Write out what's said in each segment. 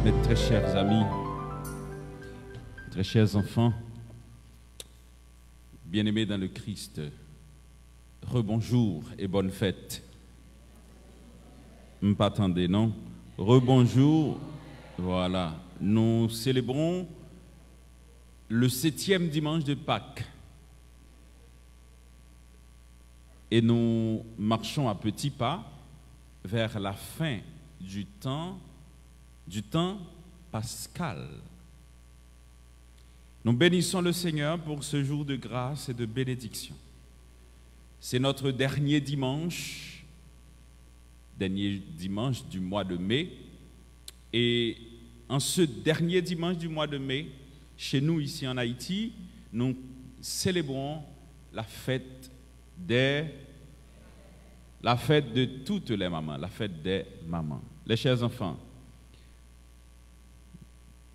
Mes très chers amis, très chers enfants, bien-aimés dans le Christ, rebonjour et bonne fête. M'attendez, non? Rebonjour, voilà. Nous célébrons le 7e dimanche de Pâques. Et nous marchons à petits pas vers la fin du temps pascal. Nous bénissons le Seigneur pour ce jour de grâce et de bénédiction. C'est notre dernier dimanche du mois de mai. Et en ce dernier dimanche du mois de mai, chez nous ici en Haïti, nous célébrons la fête de toutes les mamans, la fête des mamans. Les chers enfants,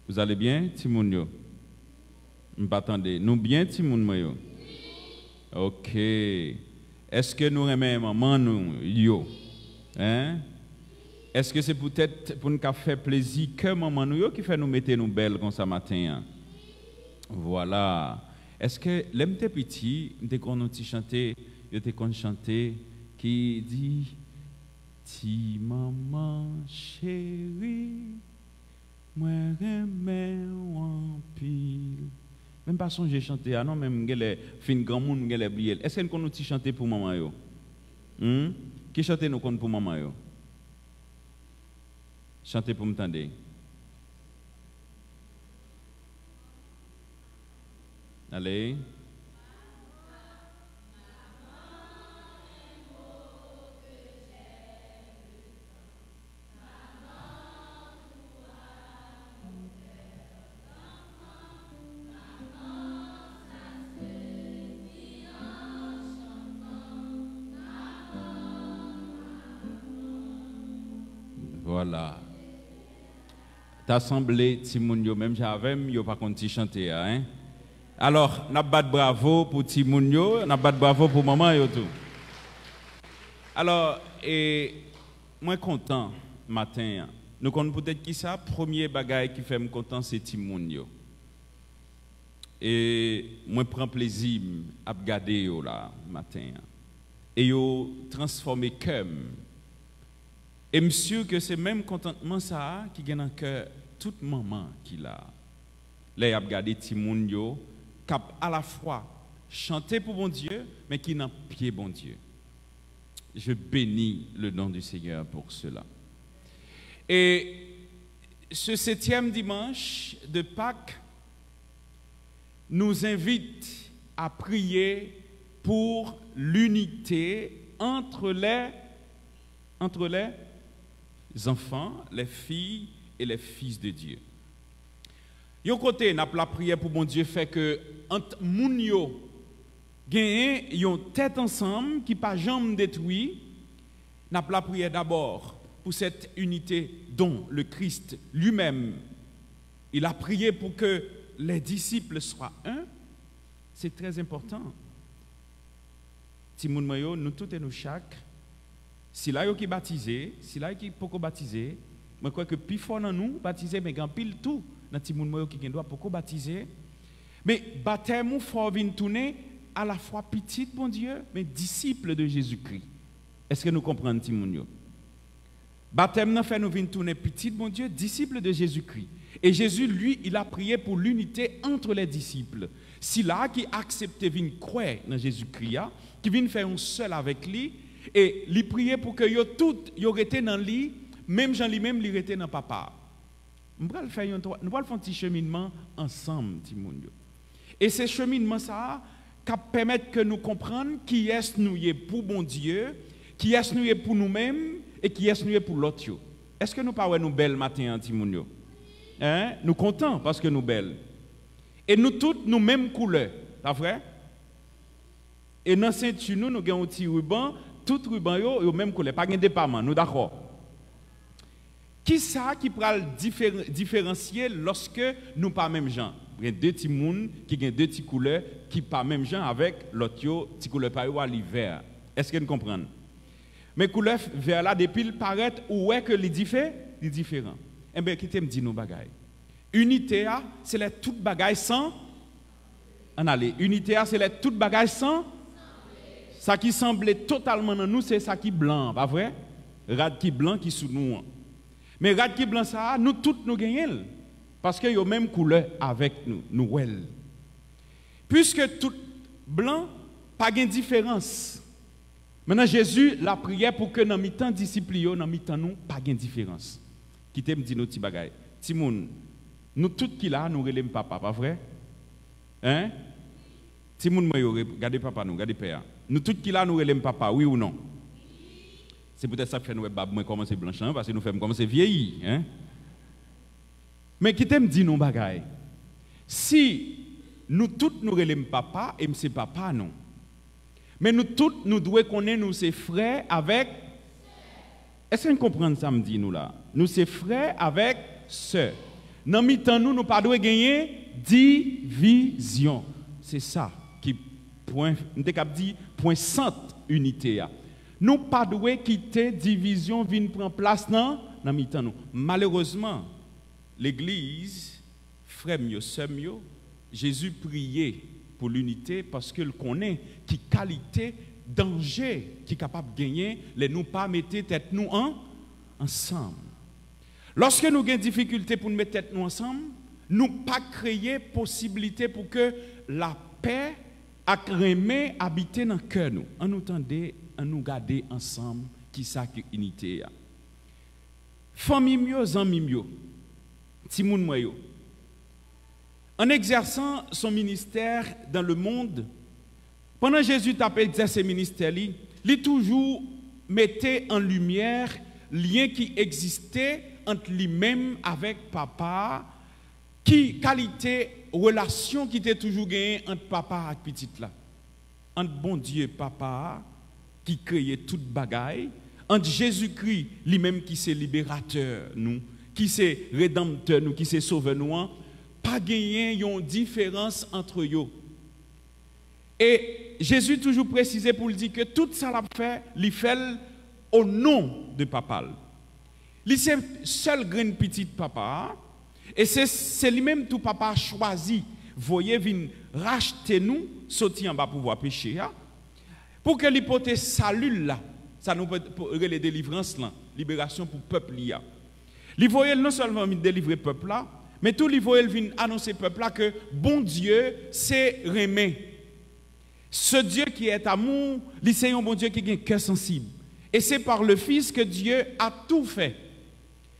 vous allez bien, Timounio? M'attendez, nous bien, Timounio? Ok. Est-ce que nous aimons maman, nous, yo? Hein? Est-ce que c'est peut-être pour nous faire plaisir que maman, nous, yo, qui fait nous mettre nous belles comme ça matin? Voilà. Est-ce que l'aime tes petits, dès qu'on a chanté, qui dit ti maman chérie, moi remets en pile. Même pas songer chanter, ah non, même les fin grand monde, les oublier. Est-ce qu'on nous chanter pour maman yo? Qui chante nous pour maman yo? Chantez pour m'entendre. Allez. Voilà. T'as semblé, Timounio, même j'avais, yo pas qu'on chanter, hein? Alors, n'a pas de bravo pour Timounio, n'a pas de bravo pour maman et tout. Alors, moi content matin. Nous connaissons peut-être qui ça, premier bagage qui fait me content, c'est Timounio. Et moi prends plaisir à regarder yo là matin. Et yo transformer cœur. Et monsieur que c'est même contentement ça qui gagne dans cœur toute maman qui l'a. Là y a regardé Timounio cap à la fois chanter pour bon Dieu mais qui n'a pied bon Dieu. Je bénis le nom du Seigneur pour cela. Et ce 7e dimanche de Pâques nous invite à prier pour l'unité entre les enfants, les filles et les fils de Dieu. Yon côté, n'a la prière pour bon Dieu fait que entre moun yo gagne yon tête ensemble qui pas jamais détruit. N'a la prière d'abord pour cette unité dont le Christ lui-même il a prié pour que les disciples soient un. C'est très important. Timoun Mayo, nous tous et nous chaque. Si là qui baptisé, si là qui poko baptisé, moi crois que plus fort dans nous baptisé mais grand pile tout dans ti moun qui doit poko baptisé. Mais baptême fort vinn tourner à la fois petit bon Dieu mais disciple de Jésus-Christ. Est-ce que nous comprenons ti moun yo? Baptême n'a fait nous vinn tourner petit bon Dieu, disciple de Jésus-Christ. Et Jésus lui, il a prié pour l'unité entre les disciples. Si là qui accepte vinn croire dans Jésus-Christ, qui vinn faire un seul avec lui. Et lui prier pour que yo tout yo rete dans lui, même Jean lui-même li rete dans papa. Nous allons faire un petit cheminement ensemble, Timounio. Et ce cheminement ça qui permettre que nous comprenions qui est nous pour bon Dieu, qui est nous pour nous-mêmes et qui est nous pour l'autre. Est-ce que nous parlons nous belles matin, Timounio? Hein? Nous contents parce que nous belles. Et nous toutes nous mêmes couleurs, c'est vrai? Et dans ceinture nous avons un petit ruban. Tout ruban yo même couleur, pas de départ, nous d'accord. Qui ça qui peut différencier lorsque nous pas même gens? Il y a deux petits moun qui ont deux petites couleurs qui pas même gens avec l'autre petit couleur par à l'hiver. Est-ce que vous comprenez? Mais couleur vert là depuis il paraît où est que les différents. Eh bien, qui te me dit nos bagailles. Unité, c'est les toutes bagailles sans. En aller. Unité, c'est les toutes bagailles sans. Ça qui semblait totalement dans nous, c'est ça qui blanc, pas vrai? Rad qui blanc qui sous nous. Mais rad qui blanc, ça, nous toutes nous gagnons. Parce qu'ils ont même couleur avec nous, nous. Puisque tout blanc, pas de différence. Maintenant, Jésus l'a prié pour que dans le temps disciples, dans le temps nous, pas de différence. Qui t'aime dit nos petits bagailles. Timoun, nous tous qui là, nous relèvons papa, pas vrai? Hein? Timoun, regardez papa, nous, regardez père. Nous tous qui là, nous relèvons papa, oui ou non? C'est peut-être ça que fait nous commencer blanchant, parce que nous faisons commencer vieillir. Hein? Mais qui t'aime dit nos bagailles? Si nous tous nous relèvons papa, et c'est papa, non. Mais nous tous, nous devons connaître nous ses frères avec. Est-ce que vous comprenez ça, me dit nous là? Nous ses frères avec sœurs. Dans le temps, nous ne pas gagner division. C'est ça qui point, point centre unité. Nous pas devons quitter division, venir prendre place dans le temps nous. Malheureusement, l'Église, frères mieux, sœurs mieux, Jésus priait pour l'unité parce qu'il connaît qui qualité, danger qui est capable de gagner, les nous pas mettre tête nous ensemble. Lorsque nous avons des difficultés pour nous mettre tête nous ensemble, nous pas créer possibilité pour que la paix et habiter dans le cœur nous. En nous tendez, en nous garder ensemble qui ça que unité. Famille mieux, amis mieux, timoun moyo. En exerçant son ministère dans le monde, pendant Jésus t'a exercé ce ministère, il toujours mettait en lumière lien qui existait entre lui-même avec papa, qui qualité relation qui était toujours gagnée entre papa et petite là, entre bon Dieu papa qui créait toute bagaille, entre Jésus-Christ lui-même qui c'est libérateur nous, qui c'est rédempteur nous, qui c'est sauveur nous. Pas gagner une différence entre eux. Et Jésus toujours précisé pour lui dire que tout ça l'a fait, il fait au nom de papa. Il c'est seul grain petit papa et c'est lui-même tout papa choisi. Voyez venir racheter nous, sortir en bas pour pouvoir pécher pour que l'hypothèse salut là, ça nous peut les délivrances là, libération pour peuple là. Il voyait non seulement délivrer peuple là, mais tout le monde vient annoncer au peuple là que bon Dieu, c'est remet. Ce Dieu qui est amour, c'est un bon Dieu qui a un cœur sensible. Et c'est par le Fils que Dieu a tout fait.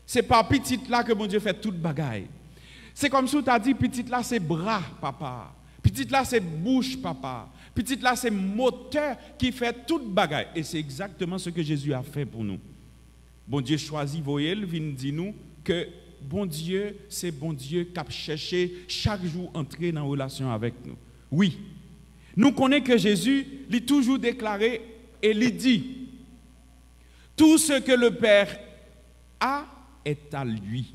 C'est par petit là que bon Dieu fait toute bagaille. C'est comme si tu as dit, petit là c'est bras, papa. Petit là c'est bouche, papa. Petit là c'est moteur qui fait toute bagaille. Et c'est exactement ce que Jésus a fait pour nous. Bon Dieu choisit, voyez, il vient dire nous que bon Dieu, c'est bon Dieu qui a cherché chaque jour entrer dans une relation avec nous. Oui, nous connaissons que Jésus, il toujours déclaré et il dit, tout ce que le Père a est à lui.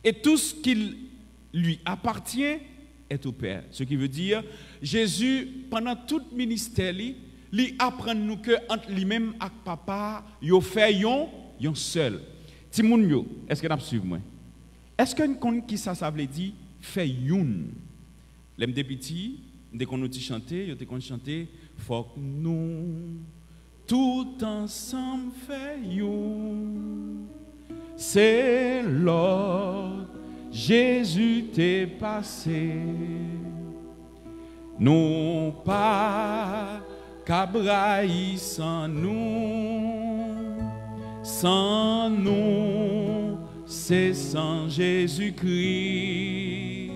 Et tout ce qui lui appartient est au Père. Ce qui veut dire, Jésus, pendant tout le ministère, il apprend nous que entre lui-même et papa, il fait yon seul. Timoun yo, est-ce que vous suivez moi? Est-ce que nous connaissons qui ça veut dire fait youn? Les petits, dès qu'on nous chanter, ils ont chanté faut que nous tout ensemble fait youn. C'est l'ordre Jésus t'est passé. Non pas qu'abraï sans nous, c'est sans Jésus-Christ,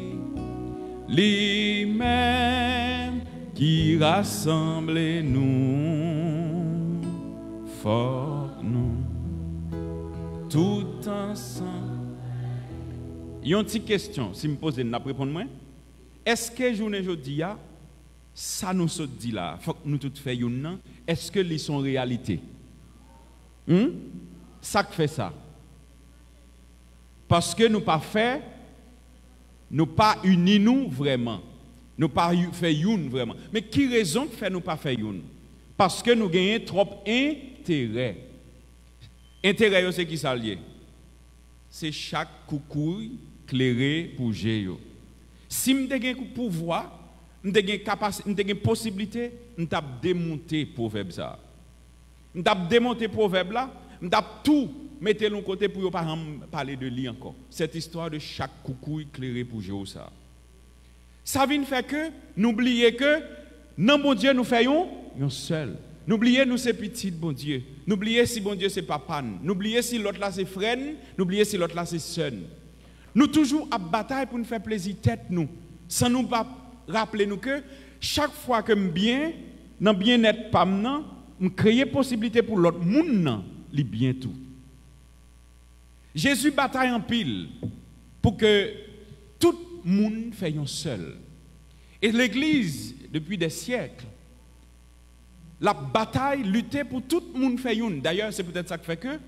lui-même qui rassemble nous, fort nous, tout ensemble. Il y a une petite question, si je me pose, je vais répondre moi. Est-ce que journée aujourd'hui, ça nous se dit là, il faut que nous tout fassions, est-ce que ils sont réalité? Ça fait ça. Parce que nous pas fait, nous pas unis nous vraiment. Nous pas fait une vraiment. Mais qui raison fait nous pas faire une? Parce que nous gagnons trop intérêt. Intérêt c'est qui ça lié? c'est chaque coucouille clairé pour Jéo. Si je suis pouvoir, je suis capacité, je possibilité, je vais démonter le proverbe. Je vais démonter le proverbe là, je vais tout mettre de côté pour ne pas parler de lui encore. Cette histoire de chaque coucouille clairé pour Jéo. Ça vient faire que, n'oubliez que, non, bon Dieu, nous faisons un seul. N'oubliez nous c'est petit, bon Dieu. N'oubliez si bon Dieu c'est papa. N'oubliez si l'autre là c'est frère. N'oubliez si l'autre là c'est sœur. Nous toujours à bataille pour nous faire plaisir tête nous. Sans nous pas rappeler nous que chaque fois que me bien, dans bien-être pas maintenant, me créer possibilité pour l'autre monde li bien tout. Jésus bataille en pile pour que tout le monde fasse un seul. Et l'Église depuis des siècles la bataille, lutter pour tout le monde fait une. D'ailleurs, c'est peut-être ça qui fait que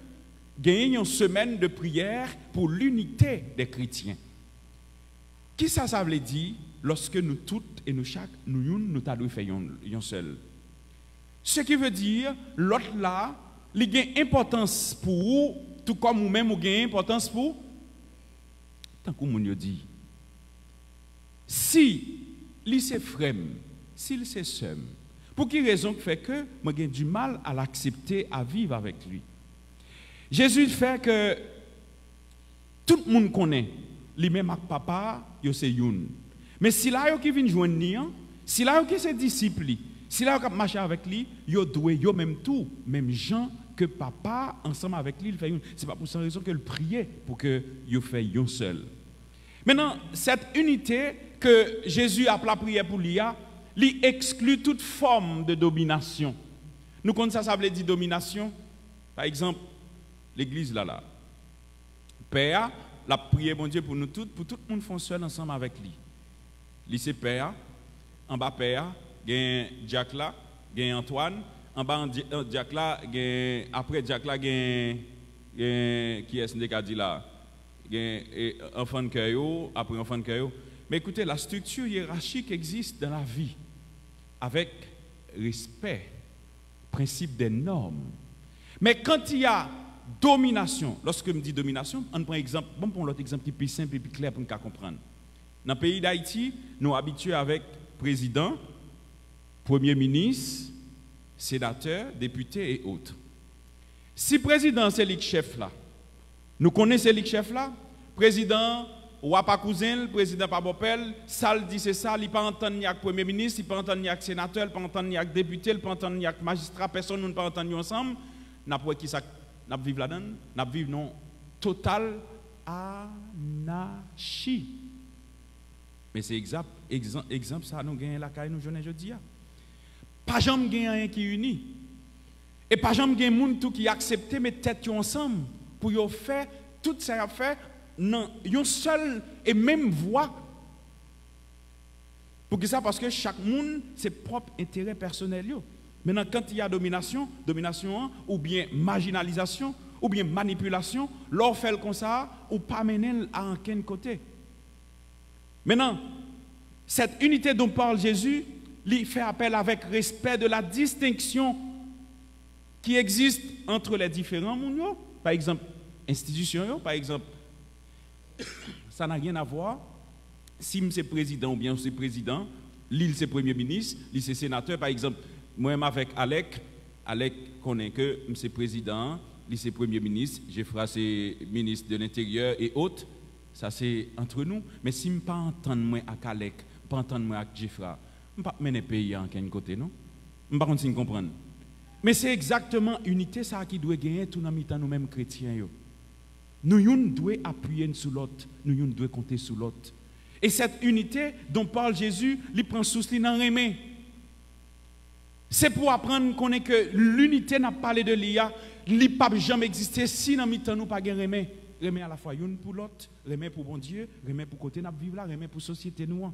gagner une semaine de prière pour l'unité des chrétiens. Qui ça veut dire lorsque nous toutes et nous chaque, nous t'avons fait un seul. Ce qui veut dire, l'autre là, il a une importance pour vous, tout comme vous-même, vous avez une importance pour tant que vous dit. Si, il c'est frère, s'il c'est sœur, pour quelle raison fait que moi j'ai du mal à l'accepter, à vivre avec lui. Jésus fait que tout le monde connaît, lui-même avec papa, yo c'est youn. Mais si là qui vient joindre lui, si là qui c'est disciple, si là qui marche avec lui, yo doit yo même tout, même gens que papa ensemble avec lui, il fait youn. C'est pas pour cette raison que le prier pour que yo fait youn seul. Maintenant, cette unité que Jésus a la prière pour lui, il exclut toute forme de domination. Nous connaissons ça veut dire domination. Par exemple, l'église là. Père, la prière bon Dieu pour nous tous, pour tout le monde fonctionne ensemble avec lui. Lui c'est Père, en bas Père, il y a Jacques là, il y a Antoine, en bas Jacques là, après Jacques là, il y a qui est-ce qu'on dit là? Il y a enfant de cœur, après enfant de cœur. Mais écoutez, la structure hiérarchique existe dans la vie avec respect, principe des normes. Mais quand il y a domination, lorsque je me dis domination, on prend exemple, bon pour l'autre exemple qui est plus simple et plus clair pour nous comprendre. Dans le pays d'Haïti, nous sommes habitués avec président, premier ministre, sénateur, député et autres. Si président c'est le chef là, nous connaissons le chef là, président ou pas cousin, le président pas bopel, ça le dit c'est ça, il pas entendre ni avec premier ministre, il pas entendre ni avec sénateur, il pas entendre ni avec député, il pas entendre ni avec magistrat, personne nous pas entendre ensemble, n'a pas qui ça n'a vivre là-dedans, n'a vivre non total anarchie. Mais c'est exemple ça nous gagne la caille nous journée jeudi. Pas jamais gagne rien qui unit. Et pas jamais gagne monde tout qui accepter mettre tête ensemble pour yo faire tout ça fait non, une seule et même voix. Pour que ça, parce que chaque monde, ses propres intérêts personnels. Maintenant, quand il y a domination, ou bien marginalisation, ou bien manipulation, l'on fait comme ça, ou pas mener à aucun côté. Maintenant, cette unité dont parle Jésus, il fait appel avec respect de la distinction qui existe entre les différents mondes. Par exemple, institutions, par exemple, ça n'a rien à voir. Si c'est président ou bien c'est président, l'île c'est premier ministre, l'île c'est sénateur. Par exemple, moi-même avec Alec connaît que c'est président, l'île c'est premier ministre, Jeffra c'est ministre de l'Intérieur et autres. Ça c'est entre nous. Mais si je ne pas entendre moi avec Alec, pas entendre moi avec Jeffra, je ne peux pas mener le pays en quel côté, non? Je ne peux pas comprendre. Mais c'est exactement l'unité ça qui doit gagner tout dans nous-mêmes chrétiens. Nous devons appuyer sur l'autre, nous devons compter sur l'autre. Et cette unité dont parle Jésus, il prend souci dans remé. C'est pour apprendre qu'on est que l'unité n'a pas parlé de l'IA, il ne peut jamais exister si dans nous nous pas remé. Remé à la fois une pour l'autre, remé pour bon Dieu, remé pour côté nous vivre là, remé pour société nous.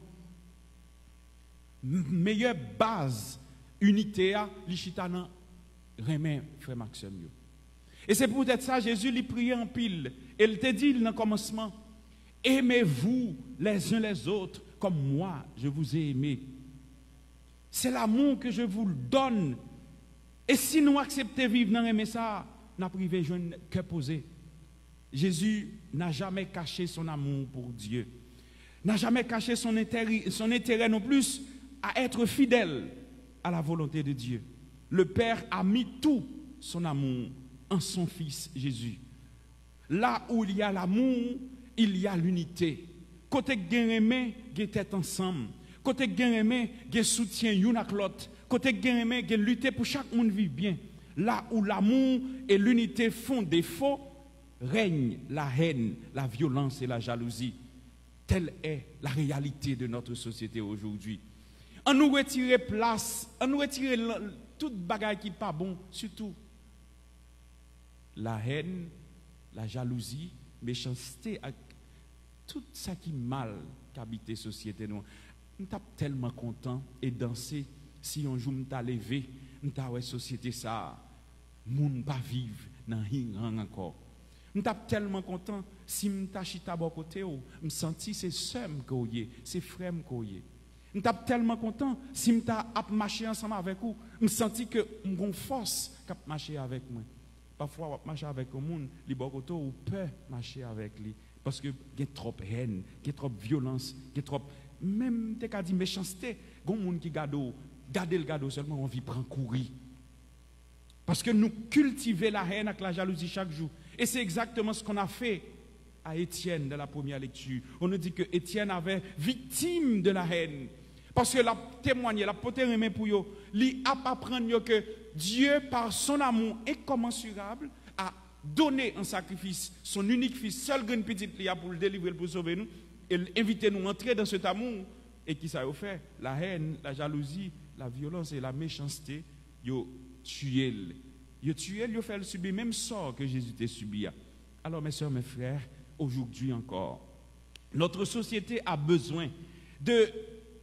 Meilleure base unité à l'Ichita dans remé frère Maxime. Et c'est peut-être ça, Jésus lui priait en pile. Et il te dit dans le commencement, aimez-vous les uns les autres comme moi, je vous ai aimé. C'est l'amour que je vous le donne. Et si nous acceptons vivre dans aimer ça, nous privé jeune cœur posé. Jésus n'a jamais caché son amour pour Dieu, n'a jamais caché son intérêt non plus à être fidèle à la volonté de Dieu. Le Père a mis tout son amour en son Fils Jésus. Là où il y a l'amour, il y a l'unité. Côté guérimé, il tête ensemble. Côté guérimé, il soutien une à l'autre. Côté guérimé, il lutter pour chaque monde vivre bien. Là où l'amour et l'unité font défaut, règne la haine, la violence et la jalousie. Telle est la réalité de notre société aujourd'hui. On nous retire place, on nous retire toute bagaille qui n'est pas bon, surtout la haine, la jalousie, méchanceté, tout ça qui est mal qu'habite la société. Nous sommes tellement contents et danser si un jour nous sommes levés, nous sommes la société ça, nous ne pas vivre dans rien encore. Nous sommes tellement contents si nous sommes chita à côté, nous senti c'est sœur que c'est frère que nous sommes tellement contents si nous sommes marché ensemble avec vous, nous senti que nous avons force de marcher avec moi. Parfois, on marche avec le monde, les bokoto ou peur marcher avec lui parce que il y a trop haine, il y a trop violence, il y a trop même t'es qu'à dire méchanceté, il y a des gens qui garder le gado seulement on vit prendre courir. Parce que nous cultivons la haine avec la jalousie chaque jour. Et c'est exactement ce qu'on a fait à Étienne dans la première lecture. On nous dit que Étienne avait victime de la haine. Parce que la témoigner, la poter remet pour eux, lui apprendre que Dieu, par son amour incommensurable, a donné en sacrifice son unique fils, seul grand petit pour le délivrer, pour sauver nous, et inviter nous à entrer dans cet amour. Et qui ça a fait? La haine, la jalousie, la violence et la méchanceté, yo tué. Yo tué, yo fait subir même sort que Jésus t'a subi. Alors mes soeurs, mes frères, aujourd'hui encore, notre société a besoin de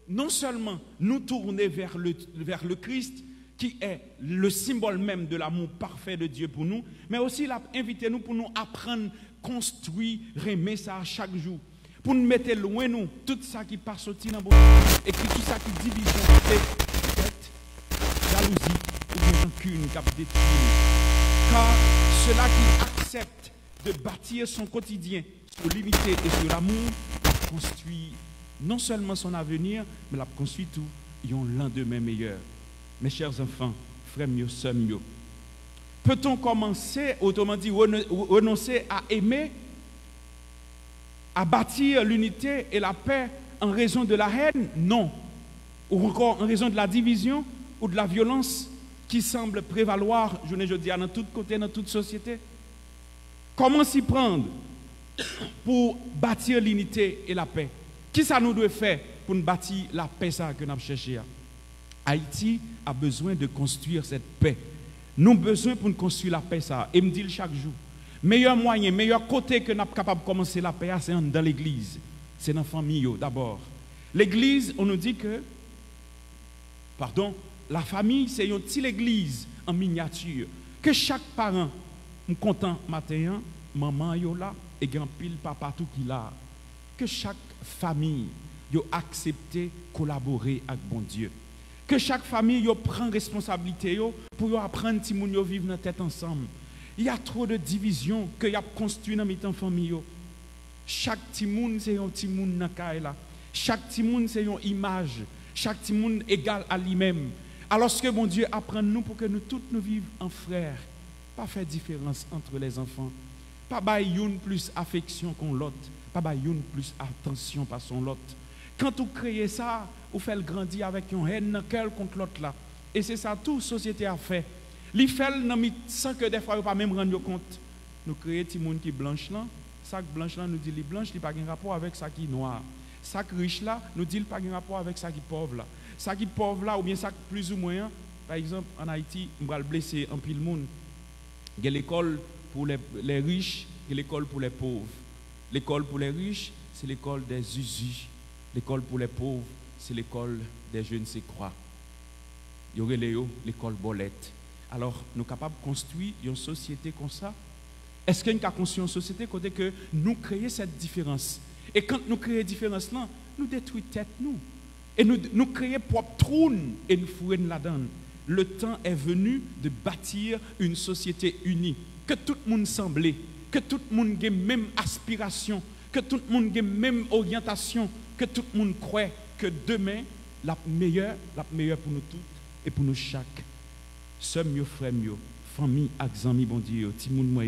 non seulement nous tourner vers le Christ, qui est le symbole même de l'amour parfait de Dieu pour nous, mais aussi inviter nous pour nous apprendre, construire, aimer ça chaque jour. Pour nous mettre loin nous, tout ça qui passe au dans bon et tout ça qui divise, peut-être jalousie ou bien rancune qui a détruit. Car ceux-là qui acceptent de bâtir son quotidien sur l'unité et sur l'amour, construit non seulement son avenir, mais la construit tout, ils ont lendemain meilleur. Mes chers enfants, frères mieux, sœurs mieux, peut-on commencer, autrement dit, renoncer à aimer, à bâtir l'unité et la paix en raison de la haine? Non. Ou encore en raison de la division ou de la violence qui semble prévaloir, je ne dis dans tout côté, dans toute société. Comment s'y prendre pour bâtir l'unité et la paix? Qui ça nous doit faire pour nous bâtir la paix ça que nous cherchons? Haïti a besoin de construire cette paix. Nous avons besoin pour nous construire la paix ça. Et me dit chaque jour. Meilleur moyen, meilleur côté que nous sommes capables de commencer la paix, c'est dans l'église. C'est dans la famille d'abord. L'église, on nous dit que, la famille, c'est une petite église en miniature. Que chaque parent, est content matin, maman yo là, et grand pile papa tout qui là. Que chaque famille, yo accepté collaborer avec bon Dieu. Que chaque famille yo prend responsabilité yo pour yo apprendre ti moun yo vivre dans tête ensemble. Il y a trop de divisions que y a construit dans mitan famille yo. Chaque ti moun c'est un ti moun dans kay là. Chaque ti moun c'est une image. Chaque ti moun égal à lui-même. Alors que bon Dieu apprend nous pour que nous tous nous vivions en frères. Pas faire différence entre les enfants. Pas bailler une plus affection qu'on l'autre. Pas bailler une plus attention par son l'autre. Quand vous créez ça, vous faites grandir avec une haine contre l'autre là. Et c'est ça toute société a fait. Li fait sans que des fois vous pas même rendre compte. Nous créons des gens qui blanche là, sac blanche là nous dit les blanches, il pas un rapport avec ça qui noir. Sac riche là nous dit pas un rapport avec ça qui pauvre là. Ça qui pauvre là ou bien ça plus ou moins. Par exemple en Haïti, on va le blesser en pile monde. Il y a l'école pour les riches, et l'école pour les pauvres. L'école pour les riches, c'est l'école des usus. L'école pour les pauvres, c'est l'école des je ne sais quoi. Il y aurait l'école bolette. Alors, nous sommes capables de construire une société comme ça. Est-ce qu'il y a construit une société côté que nous créons cette différence? Et quand nous créons cette différence-là, nous détruisons tête nous. Et nous créons propre trône et nous fourrons là-dedans. Le temps est venu de bâtir une société unie. Que tout le monde semblait, que tout le monde ait même aspiration, que tout le monde ait même orientation, que tout le monde croit que demain, la meilleure pour nous tous et pour nous chaque. Sœurs, frères, famille, amis, bon Dieu, petit monde, moi,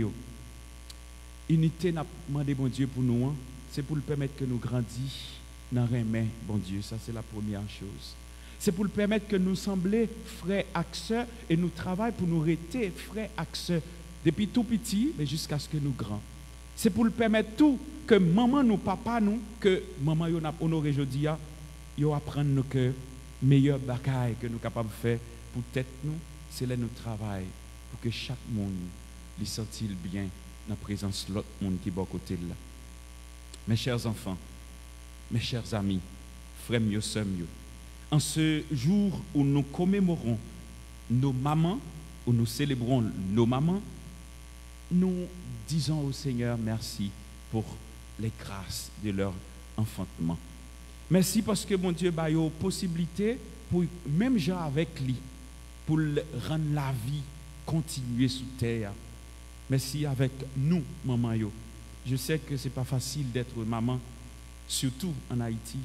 unité n'a demandé, bon Dieu, pour nous, c'est pour le permettre que nous grandissions dans le main, bon Dieu, ça c'est la première chose. C'est pour le permettre que nous sembler frères et sœurs et nous travaillons pour nous rester frères et sœurs depuis tout petit, mais jusqu'à ce que nous grands. C'est pour le permettre tout que maman nous, papa nous, que maman nous a honoré aujourd'hui, nous apprendre que meilleure bagaille que nous sommes capables de faire pour tête nous, c'est là nous travaillons pour que chaque monde lui sente bien dans la présence de l'autre monde qui est à côté de là. Mes chers enfants, mes chers amis, frères mieux, sœurs mieux, en ce jour où nous commémorons nos mamans, où nous célébrons nos mamans, nous disons au Seigneur merci pour les grâces de leur enfantement. Merci parce que mon Dieu a eu possibilité pour même gens avec lui, pour rendre la vie continuer sous terre. Merci avec nous, maman yo. Je sais que ce n'est pas facile d'être maman, surtout en Haïti.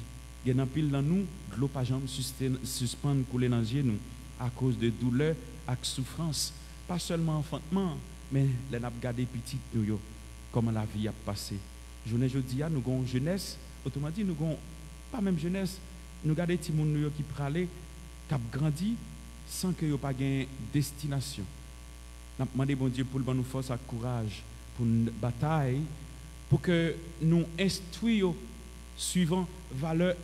Il y a un pile dans nous, de l'eau pas jamais suspendre couler dans les nous à cause de douleurs et de souffrance. Pas seulement enfantement, mais les n'a gardé petit nous comment la vie a passé. Journée jeudi, nous avons jeunesse, autrement dit, nous avons pas même jeunesse, nous gardons des gens qui pralé, qui ont grandi sans que yo pas gain destination. Nous demandons bon Dieu pour nous force et courage pour une bataille pour que nous instruisions suivant valeurs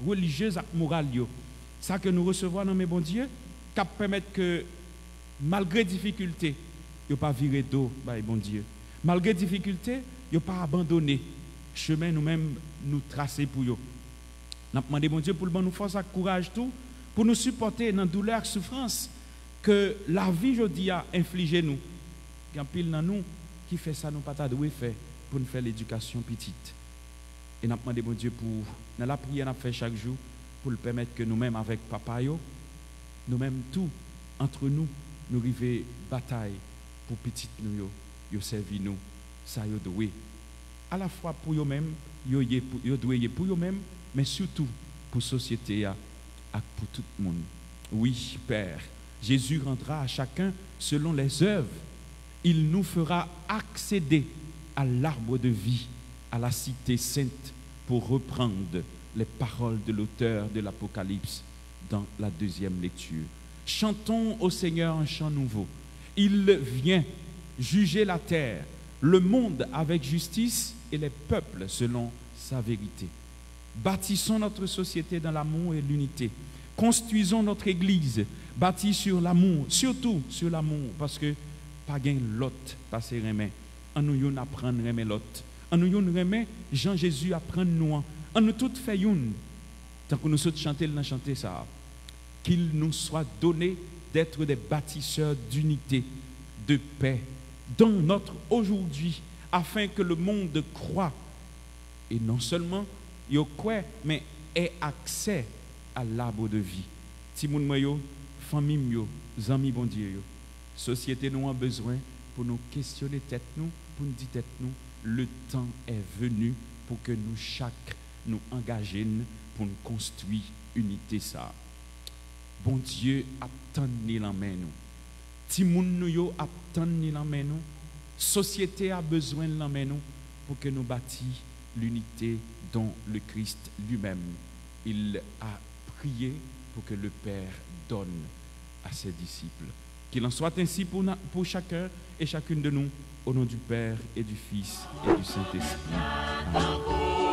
religieuses et morales. Ça que nous recevons dans mes bon Dieu, qui permettre que malgré difficulté, yo pas virer d'eau, bon Dieu. Malgré difficulté, yo pas abandonner chemin nous-mêmes nous tracer pour yo. Nous demandons bon Dieu pour nous force et courage tout pour nous supporter dans douleur et souffrance que la vie aujourd'hui a infligé nous. Il y a pile dans nous qui fait ça nous pas ta doué faire pour nous faire l'éducation petite. Et nous demandons bon Dieu pour dans la prière nous fait chaque jour pour le permettre que nous-mêmes avec papa yo, nous-mêmes tout entre nous nous river bataille pour petite nous yo servi nous ça yo doué à la fois pour eux-mêmes yo doué pour eux-mêmes mais surtout pour société et pour tout le monde. Oui, Père, Jésus rendra à chacun selon les œuvres. Il nous fera accéder à l'arbre de vie, à la cité sainte, pour reprendre les paroles de l'auteur de l'Apocalypse dans la deuxième lecture. Chantons au Seigneur un chant nouveau. Il vient juger la terre, le monde avec justice et les peuples selon sa vérité. Bâtissons notre société dans l'amour et l'unité. Construisons notre église bâtie sur l'amour, surtout sur l'amour, parce que pas gain l'autre passer remet. En nous apprendre remet l'autre. En nous remet Jean Jésus apprendre nous. En nous toutes fait une. Tant que nous sommes chanter ça. Qu'il nous soit donné d'être des bâtisseurs d'unité, de paix dans notre aujourd'hui, afin que le monde croit et non seulement yo croit, mais ait accès à l'arbre de vie. Si moun yo, famille yo, amis bon Dieu yo, société nous a besoin pour nous questionner tête nous, pour nous dire tête nous, le temps est venu pour que nous chaque nous engagions pour nous construire unité ça. Bon Dieu attend ni la main nous. Si moun nou yo attend ni la main nous, société a besoin de la main nous pour que nous bâtissions l'unité dont le Christ lui-même il a prié pour que le Père donne à ses disciples. Qu'il en soit ainsi pour chacun et chacune de nous, au nom du Père et du Fils et du Saint-Esprit. Amen.